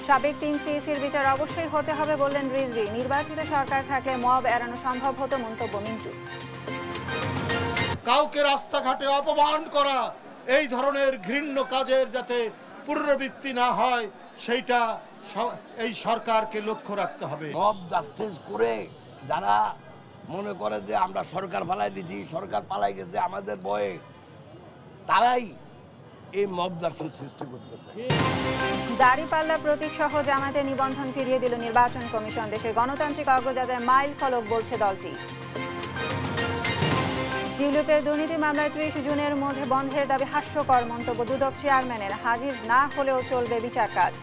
সাবেক 3 সিইসির বিচার অবশ্যই হতে হবে বললেন রিজভী। নির্বাচিত সরকার থাকলে মব এড়ানো সম্ভব হতো মন্তব্য মিন্টু। কাউকে রাস্তাঘাটে অপমান করা, এই ধরনের ঘৃণ্য কাজের যাতে পুনরাবৃত্তি না হয় সেইটা এই সরকারকে লক্ষ্য রাখতে হবে। মব জাস্টিস করে যারা মনে করে যে আমরা সরকার পালাই দিচ্ছি, সরকার পালাই গেছে আমাদের ভয়ে, তারাই এই মব জাস্টিস সৃষ্টি করতেছে। দাড়িপাল্লা প্রতীক সহ জামায়াতে নিবন্ধন ফিরিয়ে দিল নির্বাচন কমিশন। দেশের গণতান্ত্রিক অগ্রযাত্রায় মাইল ফলক বলছে দলটি। টিউলিপের দুর্নীতি মামলায় 30 জুনের মধ্যে বন্ধের দাবি হাস্যকর মন্তব্য দুদক চেয়ারম্যানের। হাজির না হলেও চলবে বিচার কাজ।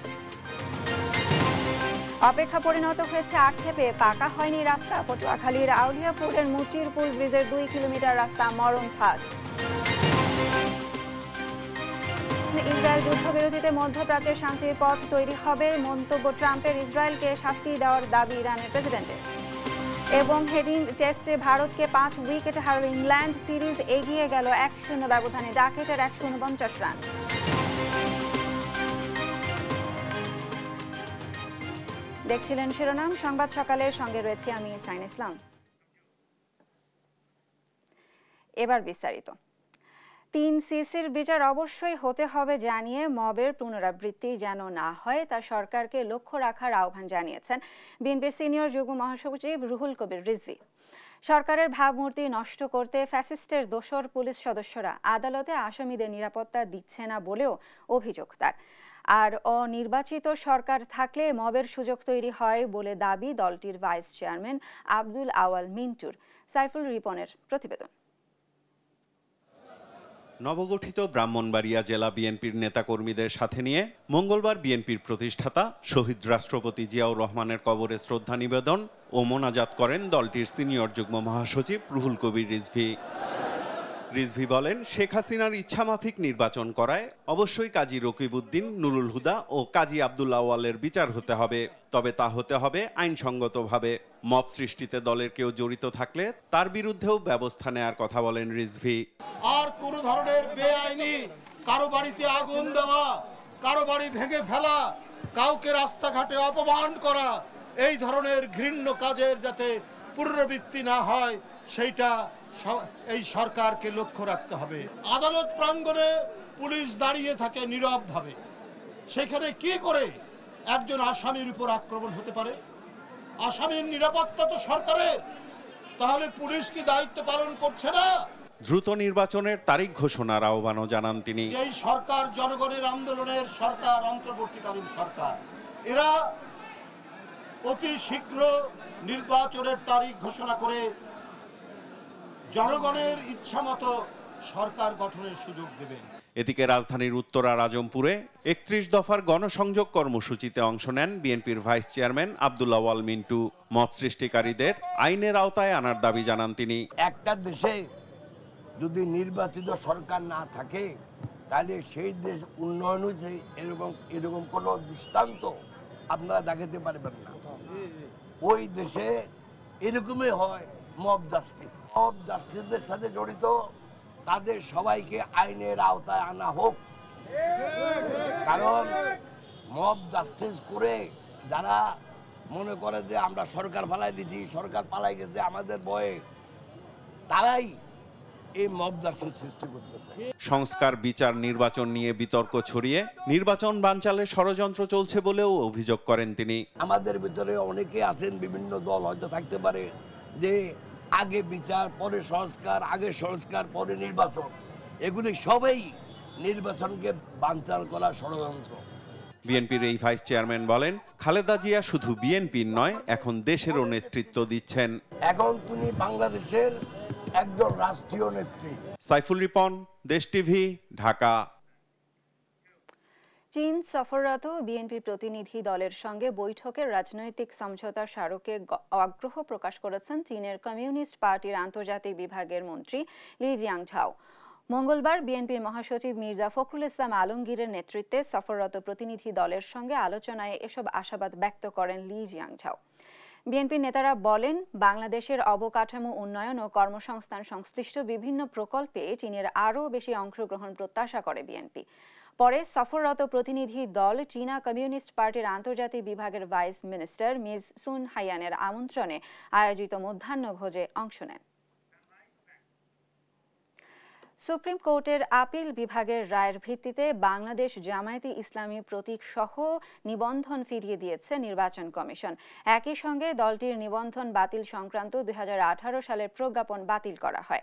অপেক্ষা পরিণত হয়েছে আক্ষেপে, পাকা হয়নি রাস্তা। পটুয়াখালীর আউলিয়াপুরের মুচিরপুল ব্রিজের 2 কিলোমিটার রাস্তা মরণ ফাঁদ। ইসরায়েল যুদ্ধবিরতিতে মধ্যপ্রাচ্যের শান্তির পথ তৈরি হবে মন্তব্য ট্রাম্পের। ইসরায়েলকে শাস্তি দেওয়ার দাবি ইরানের প্রেসিডেন্টের। এবং হেডিং টেস্টে ভারতকে 5 উইকেটে হারাল ইংল্যান্ড। সিরিজ এগিয়ে গেল 1-0 ব্যবধানে। ডাকেটের 149 রান। দেখছিলেন শিরোনাম সংবাদ সকালের, সঙ্গে রয়েছে আমি সাইন ইসলাম। এবার বিস্তারিত। 3 সিইসির বিচার অবশ্যই হতে হবে জানিয়ে মবের পুনরাবৃত্তি যেন না হয় তা সরকারকে লক্ষ্য রাখার আহ্বান জানিয়েছেন বিএনপির সিনিয়র যুগ্ম মহাসচিব রুহুল কবির রিজভী। সরকারের ভাবমূর্তি নষ্ট করতে ফ্যাসিস্টের দোসর পুলিশ সদস্যরা আদালতে আসামিদের নিরাপত্তা দিচ্ছে না বলেও অভিযোগ তার। আর অনির্বাচিত সরকার থাকলে মবের সুযোগ তৈরি হয় বলে দাবি দলটির ভাইস চেয়ারম্যান আব্দুল আওয়াল মিন্টুর। সাইফুল রিপনের প্রতিবেদন। নবগঠিত ব্রাহ্মণবাড়িয়া জেলা বিএনপির নেতাকর্মীদের সাথে নিয়ে মঙ্গলবার বিএনপির প্রতিষ্ঠাতা শহীদ রাষ্ট্রপতি জিয়াউর রহমানের কবরে শ্রদ্ধা নিবেদন ও মোনাজাত করেন দলটির সিনিয়র যুগ্ম মহাসচিব রুহুল কবির রিজভী। রিজভী বলেন, শেখ হাসিনার ইচ্ছামাফিক নির্বাচন করায় অবশ্যই কাজী রকিবউদ্দিন, নুরুল হুদা ও কাজী আব্দুল আওয়ালের বিচার হতে হবে। তবে তা হতে হবে আইনসঙ্গতভাবে। মব সৃষ্টিতে দলের কেউ জড়িত থাকলে তার বিরুদ্ধেও ব্যবস্থা নেওয়ার কথা বলেন রিজভী। আর কোন ধরনের বেআইনি কারো বাড়িতে আগুন দেওয়া, কারো বাড়ি ভেঙে ফেলা, কাউকে রাস্তাঘাটে অপমান করা, এই ধরনের ঘৃণ্য কাজের যাতে পুনরাবৃত্তি না হয় সেইটা এই সরকারকে লক্ষ্য রাখতে হবে। আদালত প্রাঙ্গণে পুলিশ দাঁড়িয়ে থাকে নীরবভাবে, সেখানে কি করে একজন আসামির উপর আক্রমণ হতে পারে? আসামির নিরাপত্তা তো সরকারের, তাহলে পুলিশ কি দায়িত্ব পালন করছে না? দ্রুত নির্বাচনের তারিখ ঘোষণার আহ্বানও জানান তিনি। এই সরকার জনগণের আন্দোলনের সরকার, অন্তর্বর্তীকালীন সরকার, এরা অতি শীঘ্র নির্বাচনের তারিখ ঘোষণা করে জনগণের ইচ্ছামতো সরকার গঠনের সুযোগ দেবেন। এদিকে রাজধানীর উত্তরার আজমপুরে 31 দফার গণসংযোগ কর্মসূচিতে অংশ নেন বিএনপির ভাইস চেয়ারম্যান আব্দুল আওয়াল মিন্টু। মত সৃষ্টিকারীদের আইনের আওতায় আনার দাবি জানান তিনি। একটা দেশে যদি নির্বাচিত সরকার না থাকে তাহলে সেই দেশ উন্নয়ন হয়েছে এরকম কোনো দৃষ্টান্ত আপনারা দেখাতে পারবেন না। ওই দেশে এরকমই হয় মব জাস্টিস। মব জাস্টিসের সাথে জড়িত তাদের সবাইকে আইনের আওতায় আনা হোক। কারণ মব জাস্টিস করে যারা মনে করে যে আমরা সরকার পালাই দিচ্ছি, সরকার পালাই গেছে আমাদের ভয়ে, তারাই এই মব জাস্টিস সৃষ্টি করতেছে। সংস্কার, বিচার, নির্বাচন নিয়ে বিতর্ক ছড়িয়ে নির্বাচন বানচালের ষড়যন্ত্র চলছে বলেও অভিযোগ করেন তিনি। আমাদের ভিতরে অনেকে আছেন, বিভিন্ন দল হয়তো থাকতে পারে যে আগে বিচার পরে সংস্কার, আগে সংস্কার পরে নির্বাচন, এগুলি সবই নির্বাচনকে বানচাল করা ষড়যন্ত্র। বিএনপির এই ভাইস চেয়ারম্যান বলেন, খালেদা জিয়া শুধু বিএনপির নয়, এখন দেশেরও নেতৃত্ব দিচ্ছেন। এখন তিনি বাংলাদেশের একজন রাষ্ট্রীয় নেত্রী। সাইফুল রিপন, দেশ টিভি, ঢাকা। চীন সফররত বিএনপি প্রতিনিধি দলের সঙ্গে বৈঠকের রাজনৈতিক সমঝোতা স্মারকে আগ্রহ প্রকাশ করেছেন চীনের কমিউনিস্ট পার্টির আন্তর্জাতিক বিভাগের মন্ত্রী লি জিয়াংঝাও। মঙ্গলবার বিএনপির মহাসচিব মির্জা ফখরুল ইসলাম আলমগীরের নেতৃত্বে সফররত প্রতিনিধি দলের সঙ্গে আলোচনায় এসব আশাবাদ ব্যক্ত করেন লি জিয়াংঝাও। বিএনপি নেতারা বলেন, বাংলাদেশের অবকাঠামো উন্নয়ন ও কর্মসংস্থান সংশ্লিষ্ট বিভিন্ন প্রকল্পে চীনের আরও বেশি অংশগ্রহণ প্রত্যাশা করে বিএনপি। পরে সফররত প্রতিনিধি দল চীনা কমিউনিস্ট পার্টির আন্তর্জাতিক বিভাগের ভাইস মিনিস্টার মিস সুন হাইয়ানের আমন্ত্রণে আয়োজিত মধ্যাহ্নভোজে অংশ নেন। সুপ্রিম কোর্টের আপিল বিভাগের রায়ের ভিত্তিতে বাংলাদেশ জামায়াতে ইসলামী প্রতীক সহ নিবন্ধন ফিরিয়ে দিয়েছে নির্বাচন কমিশন। একই সঙ্গে দলটির নিবন্ধন বাতিল সংক্রান্ত 2018 সালের প্রজ্ঞাপন বাতিল করা হয়।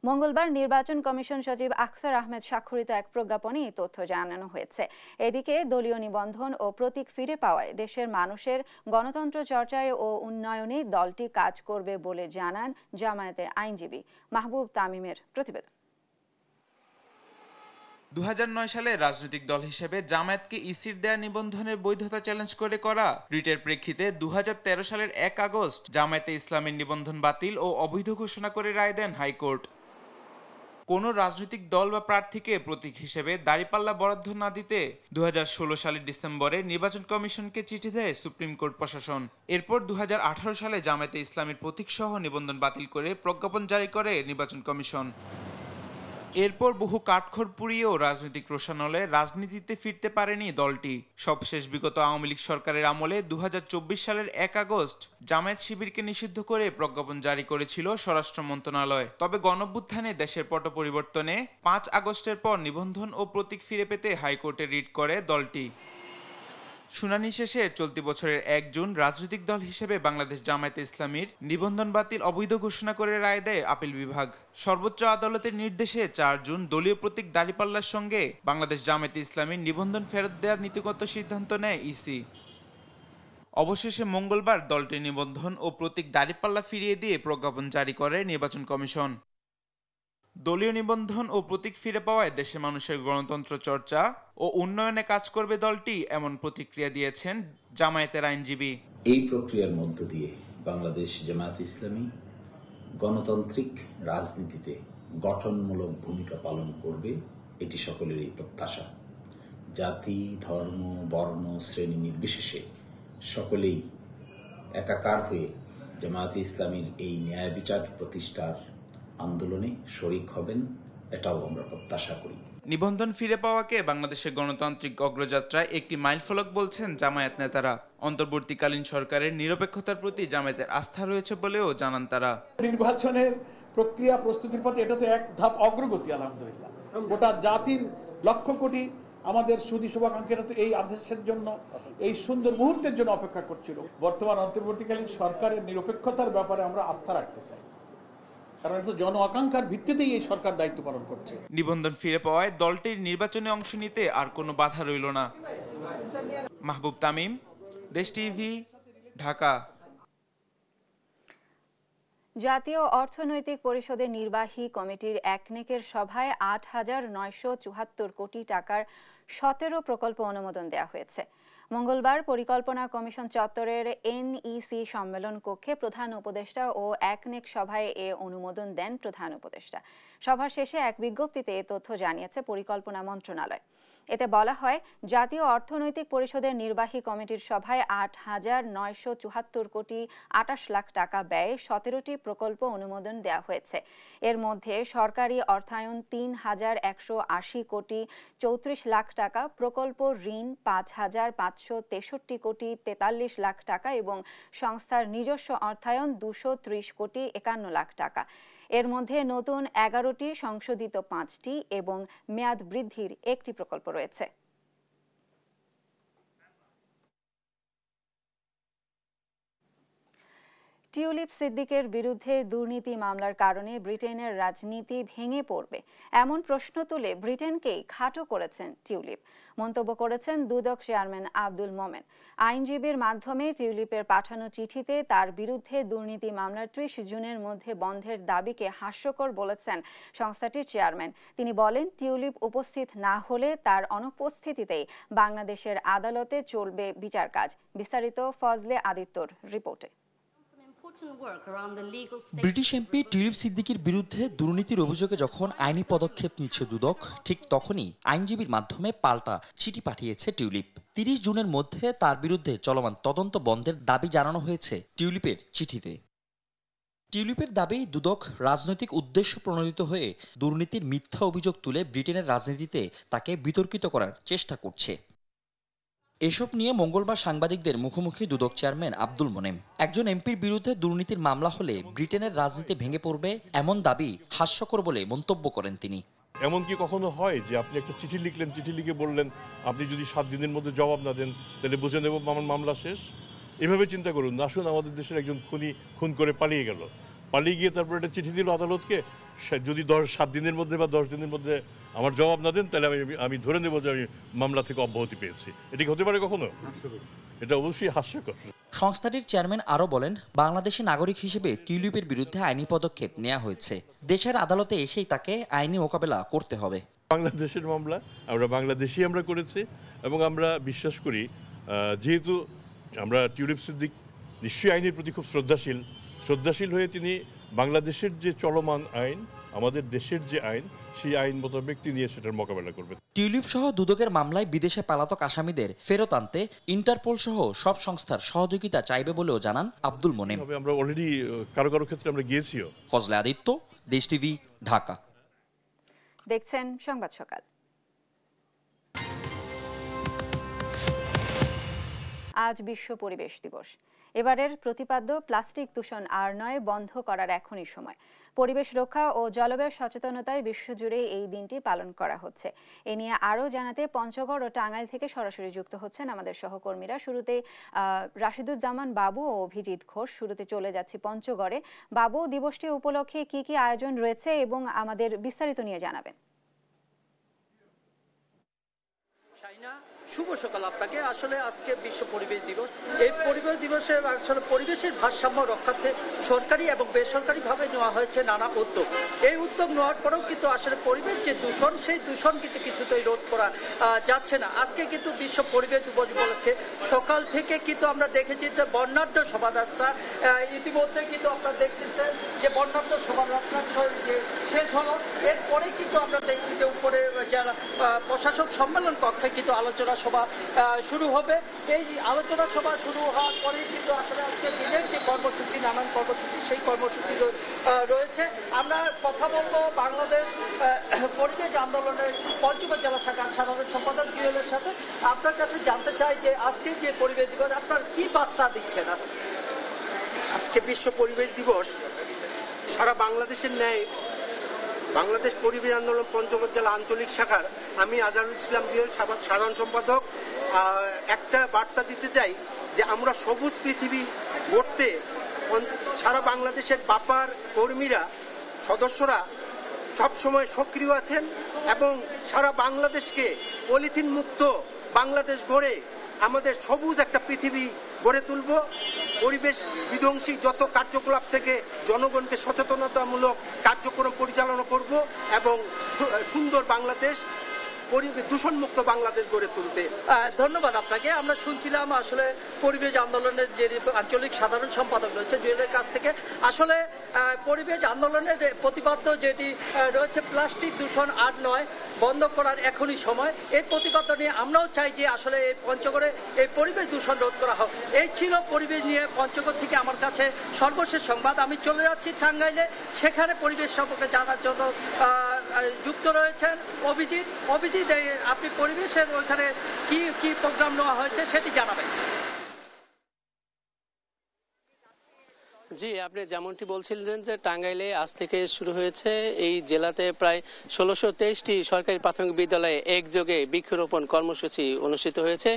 মঙ্গলবার নির্বাচন কমিশন সচিব আখতার আহমেদ স্বাক্ষরিত এক প্রজ্ঞাপনে এই তথ্য জানানো হয়েছে। এদিকে দলীয় নিবন্ধন ও প্রতীক ফিরে পাওয়ায় দেশের মানুষের গণতন্ত্র চর্চায় ও উন্নয়নে দলটি কাজ করবে বলে জানান জামায়াতের আইনজীবী মাহবুব তামিমের প্রতিবেদন। 2009 সালে রাজনৈতিক দল হিসেবে জামায়াতকে ইসির দেয়া নিবন্ধনের বৈধতা চ্যালেঞ্জ করে করা রিটের প্রেক্ষিতে 2013 সালের 1 আগস্ট জামায়াতে ইসলামের নিবন্ধন বাতিল ও অবৈধ ঘোষণা করে রায় দেন হাইকোর্ট। কোনো রাজনৈতিক দল বা প্রার্থীকে প্রতীক হিসেবে দাঁড়িপাল্লা বরাদ্দ না দিতে 2016 সালের ডিসেম্বরে নির্বাচন কমিশনকে চিঠি দেয় সুপ্রিম কোর্ট প্রশাসন। এরপর 2018 সালে জামায়াতে ইসলামের প্রতীক সহ নিবন্ধন বাতিল করে প্রজ্ঞাপন জারি করে নির্বাচন কমিশন। এরপর বহু কাঠখড় পুড়িয়েও রাজনৈতিক রোষানলে রাজনীতিতে ফিরতে পারেনি দলটি। সবশেষ বিগত আওয়ামী লীগ সরকারের আমলে 2024 সালের 1 আগস্ট জামায়াত শিবিরকে নিষিদ্ধ করে প্রজ্ঞাপন জারি করেছিল স্বরাষ্ট্র মন্ত্রণালয়। তবে গণঅভ্যুত্থানে দেশের পট পরিবর্তনে 5 আগস্টের পর নিবন্ধন ও প্রতীক ফিরে পেতে হাইকোর্টে রিট করে দলটি। শুনানি শেষে চলতি বছরের 1 জুন রাজনৈতিক দল হিসেবে বাংলাদেশ জামায়াতে ইসলামীর নিবন্ধন বাতিল অবৈধ ঘোষণা করে রায় দেয় আপিল বিভাগ। সর্বোচ্চ আদালতের নির্দেশে 4 জুন দলীয় প্রতীক দাঁড়িপাল্লার সঙ্গে বাংলাদেশ জামায়াতে ইসলামীর নিবন্ধন ফেরত দেওয়ার নীতিগত সিদ্ধান্ত নেয় ইসি। অবশেষে মঙ্গলবার দলটির নিবন্ধন ও প্রতীক দাঁড়িপাল্লা ফিরিয়ে দিয়ে প্রজ্ঞাপন জারি করে নির্বাচন কমিশন। দলীয় নিবন্ধন ও প্রতীক ফিরে পাওয়ায় দেশের মানুষের গণতন্ত্র চর্চা ও উন্নয়নে কাজ করবে দলটি, এমন প্রতিক্রিয়া দিয়েছেন জামায়াতের আইনজীবী। এই প্রক্রিয়ার মধ্য দিয়ে বাংলাদেশ জামায়াতে ইসলামী গণতান্ত্রিক রাজনীতিতে গঠনমূলক ভূমিকা পালন করবে, এটি সকলেরই প্রত্যাশা। জাতি, ধর্ম, বর্ণ, শ্রেণী নির্বিশেষে সকলেই একাকার হয়ে জামায়াতে ইসলামীর এই ন্যায় বিচার প্রতিষ্ঠার আন্দোলনে শরিক হবেন, এটাও আমরা প্রত্যাশা করি। নিবন্ধন ফিরে পাওয়াকে বাংলাদেশের গণতান্ত্রিক অগ্রযাত্রায় একটি মাইলফলক বলছেন জামায়াত নেতারা। অন্তর্বর্তীকালীন সরকারের নিরপেক্ষতার প্রতি জামায়াতের আস্থা রয়েছে বলেও জানান তারা। নির্বাচনের প্রক্রিয়া প্রস্তুতির পথে এটা তো এক ধাপ অগ্রগতি আলহামদুলিল্লাহ। গোটা জাতির লক্ষ কোটি আমাদের সুধী শুভাকাঙ্ক্ষীরা তো এই আদেশের জন্য, এই সুন্দর মুহূর্তের জন্য অপেক্ষা করছিল। বর্তমান অন্তর্বর্তীকালীন সরকারের নিরপেক্ষতার ব্যাপারে আমরা আস্থা রাখতে চাই, কারণ এটা জন আকাঙ্ক্ষার ভিত্তিতেই এই সরকার দায়িত্ব পালন করছে। নিবন্ধন ফিরে পাওয়ায় দলটির নির্বাচনে অংশ নিতে আর কোনো বাধা রইল না। মাহবুব তামিম, দেশ টিভি, ঢাকা। জাতীয় অর্থনৈতিক পরিষদের নির্বাহী কমিটির একনেকের সভায় 8,974 কোটি টাকার 17 প্রকল্প অনুমোদন দেওয়া হয়েছে। মঙ্গলবার পরিকল্পনা কমিশন চত্বরের এনইসি সম্মেলন কক্ষে প্রধান উপদেষ্টা ও একনেক সভায় এ অনুমোদন দেন প্রধান উপদেষ্টা। সভা শেষে এক বিজ্ঞপ্তিতে এ তথ্য জানিয়েছে পরিকল্পনা মন্ত্রণালয়। এতে বলা হয়, জাতীয় অর্থনৈতিক পরিষদের নির্বাহী কমিটির সভায় 8,974 কোটি 28 লাখ টাকা ব্যয়ে 17টি প্রকল্প অনুমোদন দেওয়া হয়েছে। এর মধ্যে সরকারি অর্থায়ন 3,180 কোটি 34 লাখ টাকা, প্রকল্প ঋণ 5,563 কোটি 43 লাখ টাকা এবং সংস্থার নিজস্ব অর্থায়ন 230 কোটি 51 লাখ টাকা। এর মধ্যে নতুন 11টি, সংশোধিত 5টি এবং মেয়াদ বৃদ্ধির 1টি প্রকল্প রয়েছে। টিউলিপ সিদ্দিকের বিরুদ্ধে দুর্নীতি মামলার কারণে ব্রিটেনের রাজনীতি ভেঙে পড়বে এমন প্রশ্ন তুলে ব্রিটেনকেই খাটো করেছেন টিউলিপ। মন্তব্য করেছেন দুদক চেয়ারম্যান আব্দুল মোমেন। আইনজীবীর মাধ্যমে টিউলিপের পাঠানো চিঠিতে তার বিরুদ্ধে দুর্নীতি মামলার 30 জুনের মধ্যে বন্ধের দাবিকে হাস্যকর বলেছেন সংস্থাটির চেয়ারম্যান। তিনি বলেন, টিউলিপ উপস্থিত না হলে তার অনুপস্থিতিতেই বাংলাদেশের আদালতে চলবে বিচার কাজ। বিস্তারিত ফজলে আদিত্যর রিপোর্টে। ব্রিটিশ এমপি টিউলিপ সিদ্দিকির বিরুদ্ধে দুর্নীতির অভিযোগে যখন আইনি পদক্ষেপ নিচ্ছে দুদক, ঠিক তখনই আইনজীবীর মাধ্যমে পাল্টা চিঠি পাঠিয়েছে টিউলিপ। 30 জুনের মধ্যে তার বিরুদ্ধে চলমান তদন্ত বন্ধের দাবি জানানো হয়েছে টিউলিপের চিঠিতে। টিউলিপের দাবি, দুদক রাজনৈতিক উদ্দেশ্য প্রণোদিত হয়ে দুর্নীতির মিথ্যা অভিযোগ তুলে ব্রিটেনের রাজনীতিতে তাকে বিতর্কিত করার চেষ্টা করছে। এসব নিয়ে মঙ্গলবার সাংবাদিকদের মুখোমুখি দুদক চেয়ারম্যান আব্দুল মোনেম। একজন এমপির বিরুদ্ধে দুর্নীতির মামলা হলে ব্রিটেনের রাজনীতি ভেঙে পড়বে, এমন দাবি হাস্যকর বলে মন্তব্য করেন তিনি। এমন কি কখনো হয় যে আপনি একটা চিঠি লিখলেন, চিঠি লিখে বললেন আপনি যদি 7 দিনের মধ্যে জবাব না দেন তাহলে বুঝে নেব আমার মামলা শেষ? এভাবে চিন্তা করুন। আসুন, আমাদের দেশের একজন খুন করে পালিয়ে গেল, পালিয়ে গিয়ে তারপর একটা চিঠি দিল আদালতকে, যদি 7 দিনের মধ্যে বা 10 দিনের মধ্যে আমার জবাব না দেন তাহলে আমি ধরে নেব যে আমি মামলা থেকে অব্যাহতি পেয়েছি। এটা কি হতে পারে কখনো? এটা অবশ্যই হাস্যকর। সংস্থাটির চেয়ারম্যান আরও বলেন, বাংলাদেশি নাগরিক হিসেবে টিউলিপের বিরুদ্ধে আইনি পদক্ষেপ নেওয়া হয়েছে। দেশের আদালতে এসেই তাকে আইনি মোকাবেলা করতে হবে। বাংলাদেশের মামলা আমরা করেছি এবং আমরা বিশ্বাস করি, যেহেতু আমরা টিউলিপ সিদ্দিক নিশ্চয়ই আইনের প্রতি খুব শ্রদ্ধাশীল হয়ে তিনি বাংলাদেশের যে চলমান আইন, আমাদের দেশের যে আইন, সেই আইন মোতাবেক তিনি সেটার মোকাবেলা করবেন। টিউলিপ সহ দুদকের মামলায় বিদেশে পলাতক আসামিদের ফেরত আনতে ইন্টারপোল সহ সব সংস্থার সহযোগিতা চাইবে বলেও জানান আব্দুল মোনেম। আমরা অলরেডি কারো ক্ষেত্রে আমরা গিয়েছিও। ফজলে আদিত্য, দেশ টিভি, ঢাকা। দেখছেন সংবাদ সকাল। আজ বিশ্ব পরিবেশ দিবস। এবারের প্রতিপাদ্য প্লাস্টিক দূষণ আর নয়, বন্ধ করার এখনই সময়। পরিবেশ রক্ষা ও জলবায়ু সচেতনতায় বিশ্বজুড়ে এই দিনটি পালন করা হচ্ছে। এ নিয়ে আরও জানাতে পঞ্চগড় ও টাঙ্গাইল থেকে সরাসরি যুক্ত হচ্ছেন আমাদের সহকর্মীরা। শুরুতে রাশিদুজ্জামান বাবু ও অভিজিৎ ঘোষ। শুরুতে চলে যাচ্ছি পঞ্চগড়ে। বাবু, দিবসটি উপলক্ষে কি কি আয়োজন রয়েছে এবং আমাদের বিস্তারিত নিয়ে জানাবেন। শুভ সকাল আপনাকে। আসলে আজকে বিশ্ব পরিবেশ দিবস। এই পরিবেশ দিবসে আসলে পরিবেশের ভারসাম্য রক্ষার্থে সরকারি এবং বেসরকারিভাবে নেওয়া হয়েছে নানা উদ্যোগ। এই উদ্যোগ নেওয়ার পরেও কিন্তু আসলে পরিবেশ যে দূষণ, সেই দূষণ কিন্তু কিছুতেই রোধ করা যাচ্ছে না। আজকে কিন্তু বিশ্ব পরিবেশ দিবস উপলক্ষে সকাল থেকে কিন্তু আমরা দেখেছি যে বর্ণাঢ্য শোভাযাত্রা, ইতিমধ্যে কিন্তু আপনারা দেখতেছেন যে বর্ণাঢ্য শোভাযাত্রা শেষ হলো। এরপরে কিন্তু আমরা দেখছি যে উপরে যারা প্রশাসক সম্মেলন কক্ষে কিন্তু আলোচনা সভা শুরু হবে। এই আলোচনা সভা শুরু হওয়ার পরে কিন্তু আসলে আজকে দিনের যে কর্মসূচি, নানান কর্মসূচি, সেই কর্মসূচি রয়েছে। আমরা কথা বলবো বাংলাদেশ পরিবেশ আন্দোলনের পঞ্চগড় জেলা শাখার সাধারণ সম্পাদক জুয়েলের সাথে। আপনার কাছে জানতে চাই যে আজকে যে পরিবেশ দিবস, আপনার কি বার্তা দিচ্ছেন? আজকে বিশ্ব পরিবেশ দিবস সারা বাংলাদেশের ন্যায় বাংলাদেশ পরিবেশ আন্দোলন পঞ্চগড় জেলা আঞ্চলিক শাখার আমি আজহারুল ইসলাম জুয়েল, সাধারণ সম্পাদক, একটা বার্তা দিতে চাই যে আমরা সবুজ পৃথিবী গড়তে সারা বাংলাদেশের বাপার কর্মীরা, সদস্যরা সবসময় সক্রিয় আছেন এবং সারা বাংলাদেশকে পলিথিন মুক্ত বাংলাদেশ গড়ে আমাদের সবুজ একটা পৃথিবী গড়ে তুলব। পরিবেশ বিধ্বংসী যত কার্যকলাপ থেকে জনগণকে সচেতনতামূলক কার্যক্রম পরিচালনা করব এবং সুন্দর বাংলাদেশ, দূষণমুক্ত বাংলাদেশ গড়ে তুলতে। ধন্যবাদ আপনাকে। আমরা শুনছিলাম আসলে পরিবেশ আন্দোলনের যে আঞ্চলিক সাধারণ সম্পাদক রয়েছে জুয়েলের কাছ থেকে। আসলে পরিবেশ আন্দোলনের প্রতিপাদ্য যেটি রয়েছে প্লাস্টিক দূষণ আর নয়, বন্ধ করার এখনই সময়। এই প্রতিপাদ্য নিয়ে আমরাও চাই যে আসলে এই পঞ্চগড়ে এই পরিবেশ দূষণ রোধ করা হোক। এই ছিল পরিবেশ নিয়ে পঞ্চগড় থেকে আমার কাছে সর্বশেষ সংবাদ। আমি চলে যাচ্ছি টাঙ্গাইলে, সেখানে পরিবেশ সম্পর্কে জানার জন্য যুক্ত রয়েছেন অভিজিৎ। আপনি পরিবেশের ওইখানে কি কি প্রোগ্রাম নেওয়া হয়েছে সেটি জানাবেন। জি, আপনি যেমনটি বলছিলেন যে টাঙ্গাইলে আজ থেকে শুরু হয়েছে এই জেলাতে প্রায় 1623টি সরকারি প্রাথমিক বিদ্যালয়ে একযোগে বৃক্ষরোপণ কর্মসূচি অনুষ্ঠিত হয়েছে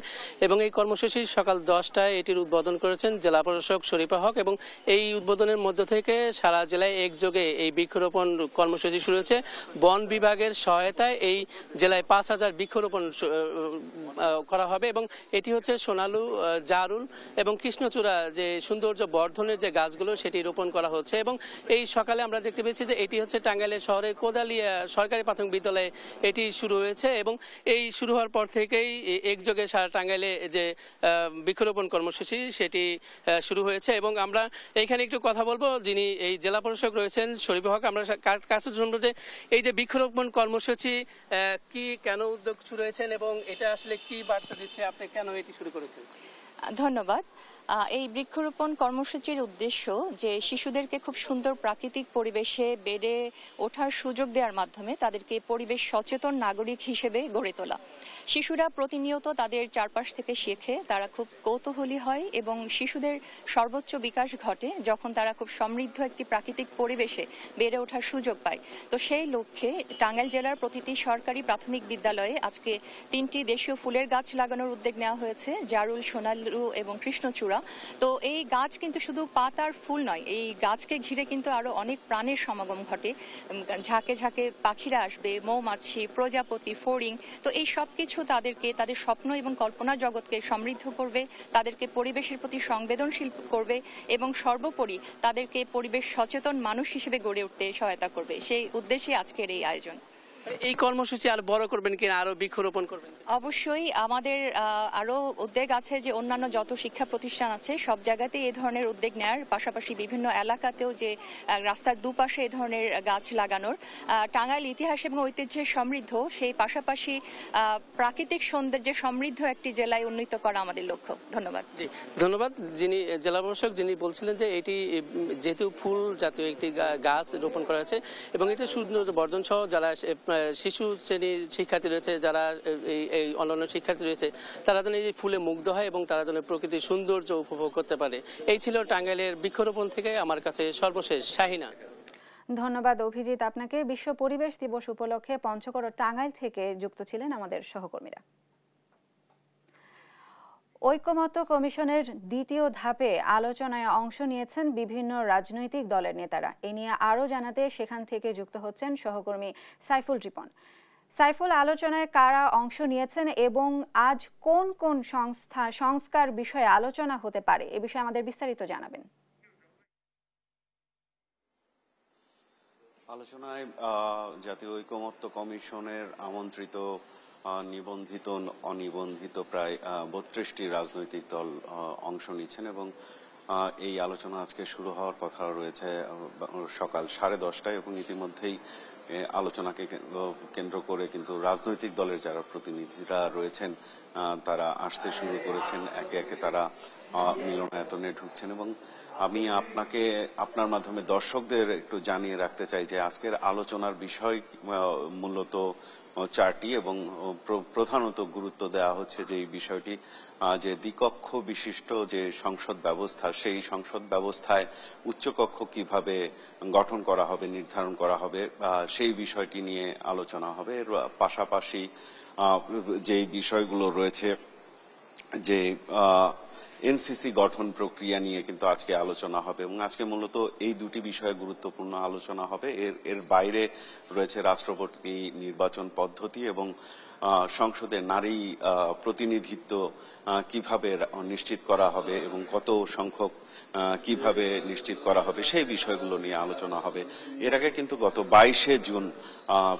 এবং এই কর্মসূচি সকাল 10টায় এটির উদ্বোধন করেছেন জেলা প্রশাসক শরীফা হক এবং এই উদ্বোধনের মধ্য থেকে সারা জেলায় একযোগে এই বৃক্ষরোপণ কর্মসূচি শুরু হয়েছে। বন বিভাগের সহায়তায় এই জেলায় 5000 বৃক্ষরোপণ করা হবে এবং এটি হচ্ছে সোনালু, জারুল এবং কৃষ্ণচূড়া যে সৌন্দর্য বর্ধনের যে গাছগুলো গাছগুলো সেটি রোপণ করা হচ্ছে। এবং এই সকালে আমরা দেখতে পেয়েছি যে এটি হচ্ছে টাঙ্গাইলের শহরের কোদালিয়া সরকারি প্রাথমিক বিদ্যালয়ে এটি শুরু হয়েছে এবং এই শুরু হওয়ার পর থেকেই একযোগে সারা টাঙ্গাইলে যে বৃক্ষরোপণ কর্মসূচি সেটি শুরু হয়েছে। এবং আমরা এইখানে একটু কথা বলবো, যিনি এই জেলা প্রশাসক রয়েছেন শরীফ হক, আমরা কাছে শুনবো যে এই যে বৃক্ষরোপণ কর্মসূচি কি কেন উদ্যোগ শুরু হয়েছেন এবং এটা আসলে কি বার্তা দিচ্ছে, আপনি কেন এটি শুরু করেছেন? ধন্যবাদ। এই বৃক্ষরোপণ কর্মসূচির উদ্দেশ্য যে শিশুদেরকে খুব সুন্দর প্রাকৃতিক পরিবেশে বেড়ে ওঠার সুযোগ দেওয়ার মাধ্যমে তাদেরকে পরিবেশ সচেতন নাগরিক হিসেবে গড়ে তোলা। শিশুরা প্রতিনিয়ত তাদের চারপাশ থেকে শেখে, তারা খুব কৌতূহলী হয় এবং শিশুদের সর্বোচ্চ বিকাশ ঘটে যখন তারা খুব সমৃদ্ধ একটি প্রাকৃতিক পরিবেশে বেড়ে ওঠার সুযোগ পায়। তো সেই লক্ষ্যে টাঙ্গাইল জেলার প্রতিটি সরকারি প্রাথমিক বিদ্যালয়ে আজকে 3টি দেশীয় ফুলের গাছ লাগানোর উদ্যোগ নেওয়া হয়েছে, জারুল, সোনালু এবং কৃষ্ণচূড়া। তো এই গাছ কিন্তু শুধু পাতার ফুল নয়, এই গাছকে ঘিরে কিন্তু আরো অনেক প্রাণের সমাগম ঘটে। ঝাঁকে ঝাঁকে পাখিরা আসবে, মৌমাছি, প্রজাপতি, ফড়িং। তো এই সব কিছু তাদেরকে তাদের স্বপ্ন এবং কল্পনা জগৎকে সমৃদ্ধ করবে, তাদেরকে পরিবেশের প্রতি সংবেদনশীল করবে এবং সর্বোপরি তাদেরকে পরিবেশ সচেতন মানুষ হিসেবে গড়ে উঠতে সহায়তা করবে। সেই উদ্দেশ্যে আজকের এই আয়োজন। এই কর্মসূচি আর বড় করবেন কিনা, আরো বৃক্ষরোপণ করবেন? অবশ্যই আমাদের আরো উদ্যোগ আছে যে অন্যান্য যত শিক্ষা প্রতিষ্ঠান আছে সব জায়গাতেই এই ধরনের উদ্যোগ নেওয়ার পাশাপাশি বিভিন্ন এলাকাতেও যে রাস্তার দুপাশে এই ধরনের গাছ লাগানোর। টাঙ্গাইল ইতিহাস এবং ঐতিহ্যের সমৃদ্ধ, সেই পাশাপাশি প্রাকৃতিক সৌন্দর্যে সমৃদ্ধ একটি জেলায় উন্নীত করা আমাদের লক্ষ্য। ধন্যবাদ। জি ধন্যবাদ। যিনি জেলা প্রশাসক যিনি বলছিলেন যে এটি যেহেতু ফুল জাতীয় একটি গাছ রোপণ করা হয়েছে এবং এটি সুন্দর বর্জন সহ যারা শিশু শ্রেণীর শিক্ষার্থী রয়েছে, যারা এই অন্যান্য শিক্ষার্থী রয়েছে, তারা যেন এই ফুলে মুগ্ধ হয় এবং তারা যেন প্রকৃতির সৌন্দর্য উপভোগ করতে পারে। এই ছিল টাঙ্গাইলের বৃক্ষরোপণ থেকে আমার কাছে সর্বশেষ শাহিনা। ধন্যবাদ অভিজিৎ আপনাকে। বিশ্ব পরিবেশ দিবস উপলক্ষে পঞ্চগড় ও টাঙ্গাইল থেকে যুক্ত ছিলেন আমাদের সহকর্মীরা। ঐকমত্য কমিশনের দ্বিতীয় ধাপে আলোচনায় অংশ নিয়েছেন বিভিন্ন রাজনৈতিক দলের নেতারা। এ নিয়ে আরও জানাতে সেখান থেকে যুক্ত হচ্ছেন সহকর্মী সাইফুল রিপন। সাইফুল, আলোচনায় কারা অংশ নিয়েছেন এবং আজ কোন কোন সংস্কার বিষয়ে আলোচনা হতে পারে, এ বিষয়ে আমাদের বিস্তারিত জানাবেন। আলোচনায় জাতীয় ঐকমত্য কমিশনের আমন্ত্রিত নিবন্ধিত অনিবন্ধিত প্রায় 32টি রাজনৈতিক দল অংশ নিচ্ছেন এবং এই আলোচনা আজকে শুরু হওয়ার কথা রয়েছে সকাল 10:30টায় এবং ইতিমধ্যেই আলোচনাকে কেন্দ্র করে কিন্তু রাজনৈতিক দলের যারা প্রতিনিধিরা রয়েছেন তারা আসতে শুরু করেছেন, একে একে তারা মিলনায়তনে ঢুকছেন। এবং আমি আপনার মাধ্যমে দর্শকদের একটু জানিয়ে রাখতে চাই যে আজকের আলোচনার বিষয় মূলত 4টি এবং প্রধানত গুরুত্ব দেওয়া হচ্ছে যে এই বিষয়টি যে দ্বিকক্ষ বিশিষ্ট যে সংসদ ব্যবস্থা, সেই সংসদ ব্যবস্থায় উচ্চকক্ষ কিভাবে গঠন করা হবে, নির্ধারণ করা হবে, সেই বিষয়টি নিয়ে আলোচনা হবে। এর পাশাপাশি যেই বিষয়গুলো রয়েছে যে এনসিসি গঠন প্রক্রিয়া নিয়ে কিন্তু আজকে আলোচনা হবে এবং আজকে মূলত এই দুটি বিষয়ে গুরুত্বপূর্ণ আলোচনা হবে। এর বাইরে রয়েছে রাষ্ট্রপতি নির্বাচন পদ্ধতি এবং সংসদে নারী প্রতিনিধিত্ব কিভাবে নিশ্চিত করা হবে এবং কত সংখ্যক কিভাবে নিশ্চিত করা হবে, সেই বিষয়গুলো নিয়ে আলোচনা হবে। এর আগে কিন্তু গত 22শে জুন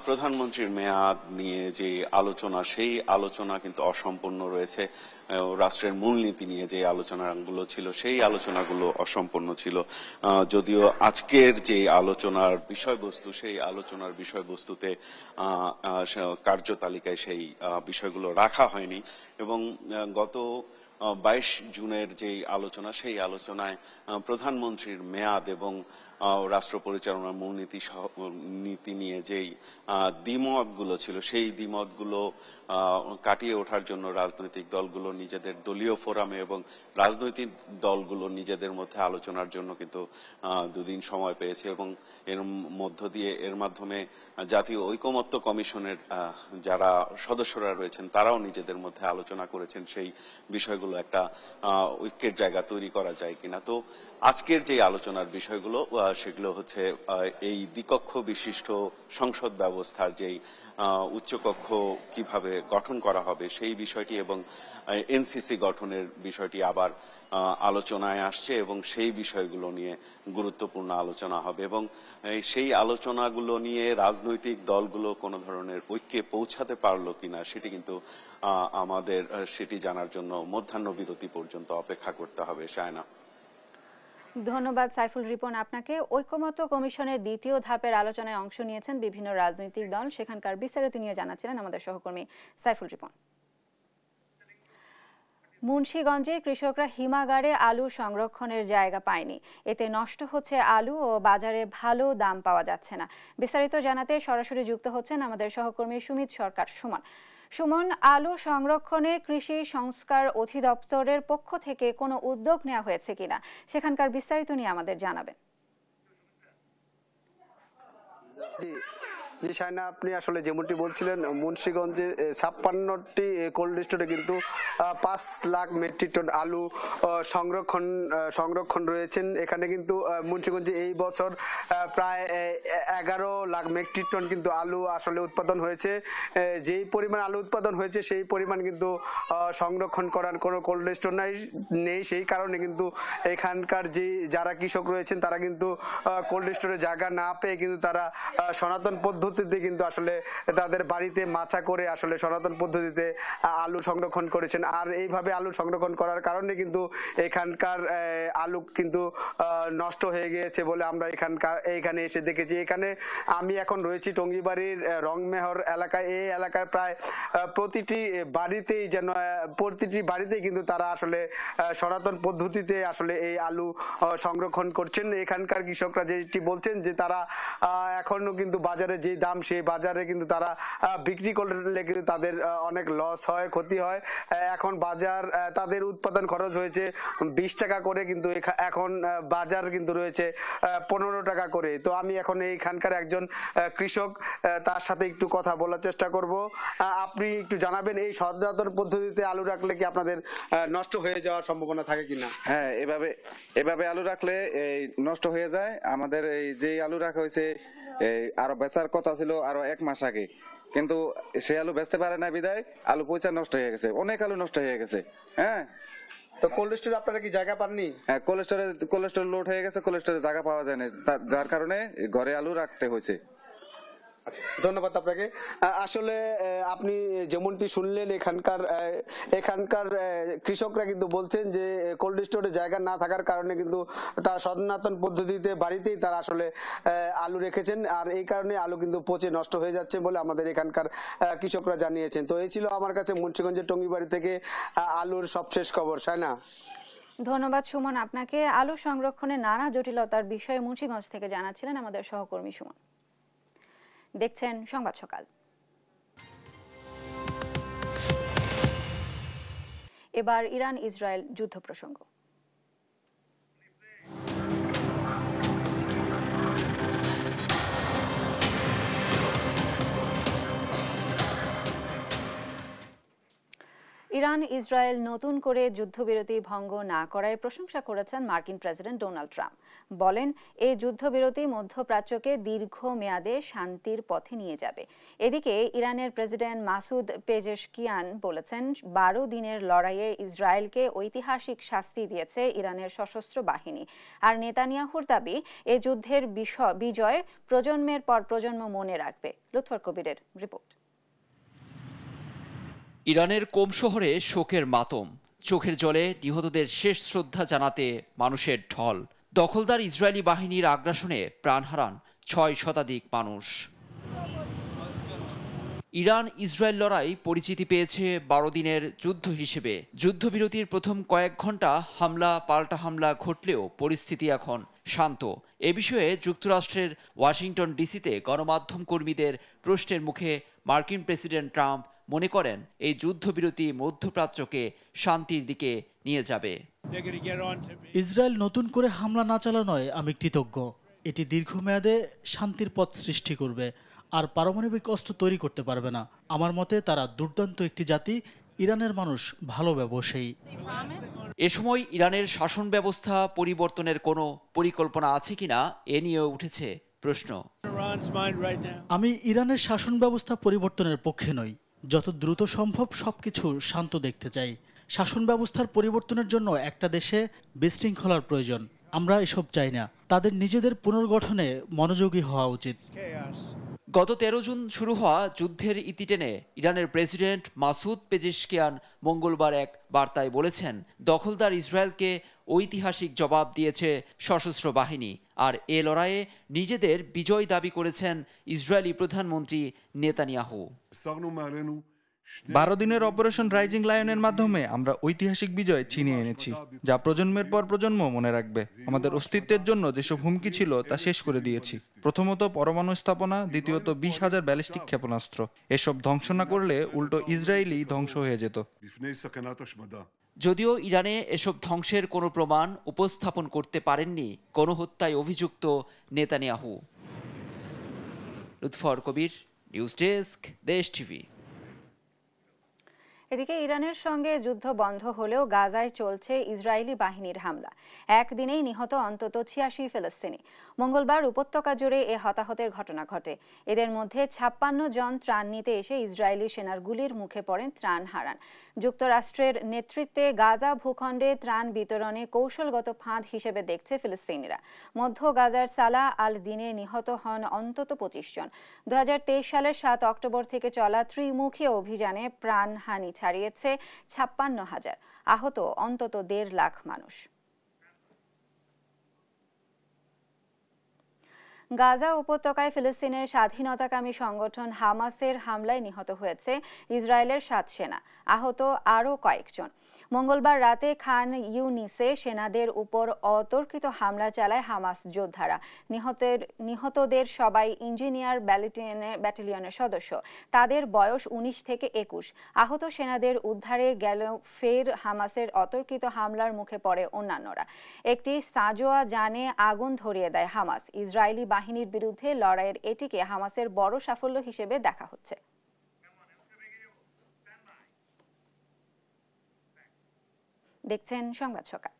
প্রধানমন্ত্রীর মেয়াদ নিয়ে যে আলোচনা, সেই আলোচনা কিন্তু অসম্পূর্ণ রয়েছে। রাষ্ট্রের মূলনীতি নিয়ে যে আলোচনাগুলো ছিল, সেই আলোচনাগুলো অসম্পূর্ণ ছিল। যদিও আজকের যে আলোচনার বিষয়বস্তু, সেই আলোচনার বিষয়বস্তুতে কার্যতালিকায় সেই বিষয়গুলো রাখা হয়নি এবং গত 22 জুনের যে আলোচনা, সেই আলোচনায় প্রধানমন্ত্রীর মেয়াদ এবং রাষ্ট্র পরিচালনার মূলনীতি নিয়ে যেই দ্বিমতগুলো ছিল, সেই দ্বিমতগুলো কাটিয়ে ওঠার জন্য রাজনৈতিক দলগুলো নিজেদের দলীয় ফোরামে এবং রাজনৈতিক দলগুলো নিজেদের মধ্যে আলোচনার জন্য কিন্তু 2 দিন সময় পেয়েছে এবং এর মাধ্যমে জাতীয় ঐকমত্য কমিশনের যারা সদস্যরা রয়েছেন তারাও নিজেদের মধ্যে আলোচনা করেছেন সেই বিষয়গুলো একটা ঐক্যের জায়গা তৈরি করা যায় কিনা। তো আজকের যে আলোচনার বিষয়গুলো সেগুলো হচ্ছে এই দ্বিকক্ষ বিশিষ্ট সংসদ ব্যবস্থার যেই উচ্চকক্ষ কিভাবে গঠন করা হবে সেই বিষয়টি এবং এনসিসি গঠনের বিষয়টি আবার আলোচনায় আসছে এবং সেই বিষয়গুলো নিয়ে গুরুত্বপূর্ণ আলোচনা হবে এবং সেই আলোচনাগুলো নিয়ে রাজনৈতিক দলগুলো কোনো ধরনের ঐক্যে পৌঁছাতে পারলো কিনা সেটি কিন্তু আমাদের সেটি জানার জন্য মধ্যাহ্ন বিরতি পর্যন্ত অপেক্ষা করতে হবে। শায়না, ধন্যবাদ সাইফুল রিপন আপনাকে। ঐকমত্য কমিশনের দ্বিতীয় ধাপের আলোচনায় অংশ নিয়েছেন বিভিন্ন রাজনৈতিক দল, সেখানকার বিস্তারিত নিয়ে জানাচ্ছিলেন আমাদের সহকর্মী সাইফুল রিপন। মুন্সিগঞ্জে কৃষকরা হিমাগারে আলু সংরক্ষণের জায়গা পায়নি, এতে নষ্ট হচ্ছে আলু ও বাজারে ভালো দাম পাওয়া যাচ্ছে না। বিস্তারিত জানাতে সরাসরি যুক্ত হচ্ছেন আমাদের সহকর্মী সুমিত সরকার। সুমন, আলু সংরক্ষণে কৃষি সংস্কার অধিদপ্তরের পক্ষ থেকে কোনো উদ্যোগ নেওয়া হয়েছে কিনা সেখানকার বিস্তারিত নিয়ে আমাদের জানাবেন। জি শায়না, আপনি আসলে যেমনটি বলছিলেন, মুন্সিগঞ্জে 56টি কোল্ড স্টোরে কিন্তু 5 লাখ মেট্রিক টন আলু সংরক্ষণ রয়েছেন। এখানে কিন্তু মুন্সিগঞ্জে এই বছর প্রায় 11 লাখ মেট্রিক টন কিন্তু আলু আসলে উৎপাদন হয়েছে। যেই পরিমাণ আলু উৎপাদন হয়েছে সেই পরিমাণ কিন্তু সংরক্ষণ করার কোনো কোল্ড স্টোর নেই। সেই কারণে কিন্তু এখানকার যারা কৃষক রয়েছেন তারা কিন্তু কোল্ড স্টোরে জায়গা না পেয়ে কিন্তু তারা সনাতন পদ্ধতিতে কিন্তু আসলে তাদের বাড়িতে মাচা করে আসলে সনাতন পদ্ধতিতে আলু সংরক্ষণ করেছেন। আর এইভাবে আলু সংরক্ষণ করার কারণে কিন্তু এখানকার আলু কিন্তু নষ্ট হয়ে গিয়েছে বলে আমরা এখানে এসে দেখেছি। এখানে আমি এখন রয়েছি টঙ্গিবাড়ির রংমেহর এলাকায়। এই এলাকায় প্রায় প্রতিটি বাড়িতেই কিন্তু তারা আসলে সনাতন পদ্ধতিতে আসলে এই আলু সংরক্ষণ করছেন। এখানকার কৃষকরা যেটি বলছেন যে তারা এখনো কিন্তু বাজারে যে দাম সেই বাজারে কিন্তু তারা বিক্রি করলে কিন্তু তাদের অনেক লস হয়, ক্ষতি হয়। এখন বাজার তাদের উৎপাদন খরচ হয়েছে 20 টাকা করে, কিন্তু এখন বাজার কিন্তু রয়েছে 15 টাকা করে। তো আমি এখন এইখানকার একজন কৃষক, তার সাথে একটু কথা বলার চেষ্টা করব। আপনি একটু জানাবেন এই সনাতন পদ্ধতিতে আলু রাখলে কি আপনাদের নষ্ট হয়ে যাওয়ার সম্ভাবনা থাকে কিনা? হ্যাঁ, এভাবে আলু রাখলে নষ্ট হয়ে যায়। আমাদের এই যে আলু রাখা হয়েছে আরো বেচার কথা ছিল আরো 1 মাস আগে, কিন্তু সে আলু বেচতে পারে না বিদায় আলু পয়সা নষ্ট হয়ে গেছে, অনেক আলু নষ্ট হয়ে গেছে। হ্যাঁ, তো কোল্ড স্টোরে আপনারা কি জায়গা পাননি? হ্যাঁ, কোল্ড স্টোরে লোড হয়ে গেছে, কোল্ড স্টোরে জায়গা পাওয়া যায় না, যার কারণে ঘরে আলু রাখতে হয়েছে। ধন্যবাদ আপনাকে। আসলে আপনি যেমনটি শুনলেন, এখানকার কৃষকরা কিন্তু বলছেন যে কোল্ড স্টোরে জায়গা না থাকার কারণে কিন্তু তার সনাতন পদ্ধতিতে বাড়িতেই তারা আসলে আলু রেখেছেন, আর এই কারণে আলু কিন্তু পচে নষ্ট হয়ে যাচ্ছে বলে আমাদের এখানকার কৃষকরা জানিয়েছেন। তো এই ছিল আমার কাছে মুন্সিগঞ্জের টঙ্গিবাড়ি থেকে আলুর সবশেষ খবর। শায়না, ধন্যবাদ সুমন আপনাকে। আলু সংরক্ষণে নানা জটিলতার বিষয়ে মুন্সিগঞ্জ থেকে জানাচ্ছিলেন আমাদের সহকর্মী সুমন। দেখছেন সংবাদ সকাল। এবার ইরান ইসরায়েল যুদ্ধ প্রসঙ্গ। ইরান ইসরায়েল নতুন করে যুদ্ধবিরতি ভঙ্গ না করায় প্রশংসা করেছেন মার্কিন প্রেসিডেন্ট ডোনাল্ড ট্রাম্প। বলেন, এই যুদ্ধবিরতি মধ্যপ্রাচ্যকে দীর্ঘমেয়াদে শান্তির পথে নিয়ে যাবে। এদিকে ইরানের প্রেসিডেন্ট মাসুদ পেজেশকিয়ান বলেছেন, 12 দিনের লড়াইয়ে ইসরায়েলকে ঐতিহাসিক শাস্তি দিয়েছে ইরানের সশস্ত্র বাহিনী। আর নেতানিয়াহুর দাবি, এই যুদ্ধের বিজয় প্রজন্মের পর প্রজন্ম মনে রাখবে। লুৎফর কবিরের রিপোর্ট। ইরানের কোম শহরে শোকের মাতম, চোখের জলে নিহতদের শেষ শ্রদ্ধা জানাতে মানুষের ঢল। দখলদার ইসরায়েলি বাহিনীর আগ্রাসনে প্রাণ হারান 6 শতাধিক মানুষ। ইরান ইসরায়েল লড়াই পরিচিতি পেয়েছে 12 দিনের যুদ্ধ হিসেবে। যুদ্ধবিরতির প্রথম কয়েক ঘন্টা হামলা পাল্টা হামলা ঘটলেও পরিস্থিতি এখন শান্ত। এ বিষয়ে যুক্তরাষ্ট্রের ওয়াশিংটন ডিসিতে গণমাধ্যম কর্মীদের প্রশ্নের মুখে মার্কিন প্রেসিডেন্ট ট্রাম্প মনে করেন, এই যুদ্ধবিরতি মধ্যপ্রাচ্যকে শান্তির দিকে নিয়ে যাবে। ইসরায়েল নতুন করে হামলা না চালানোয় আমি কৃতজ্ঞ। এটি দীর্ঘমেয়াদে শান্তির পথ সৃষ্টি করবে, আর পারমাণবিক অস্ত্র তৈরি করতে পারবে না। আমার মতে তারা দুর্দান্ত একটি জাতি। ইরানের মানুষ ভালো ব্যবসায়ী। এ সময় ইরানের শাসন ব্যবস্থা পরিবর্তনের কোনো পরিকল্পনা আছে কিনা এ নিয়ে উঠেছে প্রশ্ন। আমি ইরানের শাসন ব্যবস্থা পরিবর্তনের পক্ষে নই। যত দ্রুত সম্ভব সবকিছু শান্ত দেখতে চাই। শাসন ব্যবস্থার পরিবর্তনের জন্য একটা দেশে বিশৃঙ্খলার প্রয়োজন। আমরা এসব চাই না। তাদের নিজেদের পুনর্গঠনে মনোযোগী হওয়া উচিত। গত 13 জুন শুরু হওয়া যুদ্ধের ইতি টেনে ইরানের প্রেসিডেন্ট মাসুদ পেজেশকিয়ান মঙ্গলবার এক বার্তায় বলেছেন, দখলদার ইসরায়েলকে ঐতিহাসিক জবাব দিয়েছে সশস্ত্র বাহিনী। আর এ লড়াইয়ে নিজেদের বিজয় দাবি করেছেন ইসরায়েলি প্রধানমন্ত্রী নেতানিয়াহু। 12 দিনের অপারেশন রাইজিং লায়নের মাধ্যমে আমরা ঐতিহাসিক বিজয় ছিনিয়ে এনেছি, যা প্রজন্মের পর প্রজন্ম মনে রাখবে। আমাদের অস্তিত্বের জন্য যেসব হুমকি ছিল তা শেষ করে দিয়েছি। প্রথমত পরমাণু স্থাপনা, দ্বিতীয়ত 20,000 ব্যালিস্টিক ক্ষেপণাস্ত্র। এসব ধ্বংস না করলে উল্টো ইসরায়েলি ধ্বংস হয়ে যেত। যদিও ইরানে এসব ধ্বংসের কোনো প্রমাণ উপস্থাপন করতে পারেননি গণহত্যায় অভিযুক্ত নেতানিয়াহু। লুৎফর কবির, নিউজ ডেস্ক, দেশ টিভি। এদিকে ইরানের সঙ্গে যুদ্ধ বন্ধ হলেও গাজায় চলছে ইসরায়েলি বাহিনীর হামলা। একদিনেই নিহত অন্তত 86 ফিলিস্তিনি। মঙ্গলবার উপত্যকা জুড়ে এ হতাহতের ঘটনা ঘটে। এদের মধ্যে 56 জন ত্রাণ নিতে এসে ইসরায়েলি সেনার গুলির মুখে পড়েন, ত্রাণ হারান। যুক্তরাষ্ট্রের নেতৃত্বে গাজা ভূখণ্ডে ত্রাণ বিতরণে কৌশলগত ফাঁদ হিসেবে দেখছে ফিলিস্তিনিরা। মধ্য গাজার সালাহ আল দিনে নিহত হন অন্তত 25 জন। 2023 সালের 7 অক্টোবর থেকে চলা ত্রিমুখী অভিযানে প্রাণহানি ছাড়িয়েছে 56,000, আহত অন্তত 1.5 লাখ মানুষ। গাজা উপত্যকায় ফিলিস্তিনের স্বাধীনতাকামী সংগঠন হামাসের হামলায় নিহত হয়েছে ইসরায়েলের 7 সেনা, আহত আরও কয়েকজন। মঙ্গলবার রাতে খান ইউনিসে সেনাদের উপর অতর্কিত হামলা চালায় হামাস যোদ্ধারা। নিহতদের সবাই ইঞ্জিনিয়ার ব্যাটালিয়নের সদস্য। তাদের বয়স 19 থেকে 21। আহত সেনাদের উদ্ধারে গেল ফের হামাসের অতর্কিত হামলার মুখে পড়ে অন্যান্যরা। একটি সাজোয়া যানে আগুন ধরিয়ে দেয় হামাস। ইসরায়েলি বাহিনীর বিরুদ্ধে লড়াইয়ের এটিকে হামাসের বড় সাফল্য হিসেবে দেখা হচ্ছে। দেখছেন সংবাদ সকাল।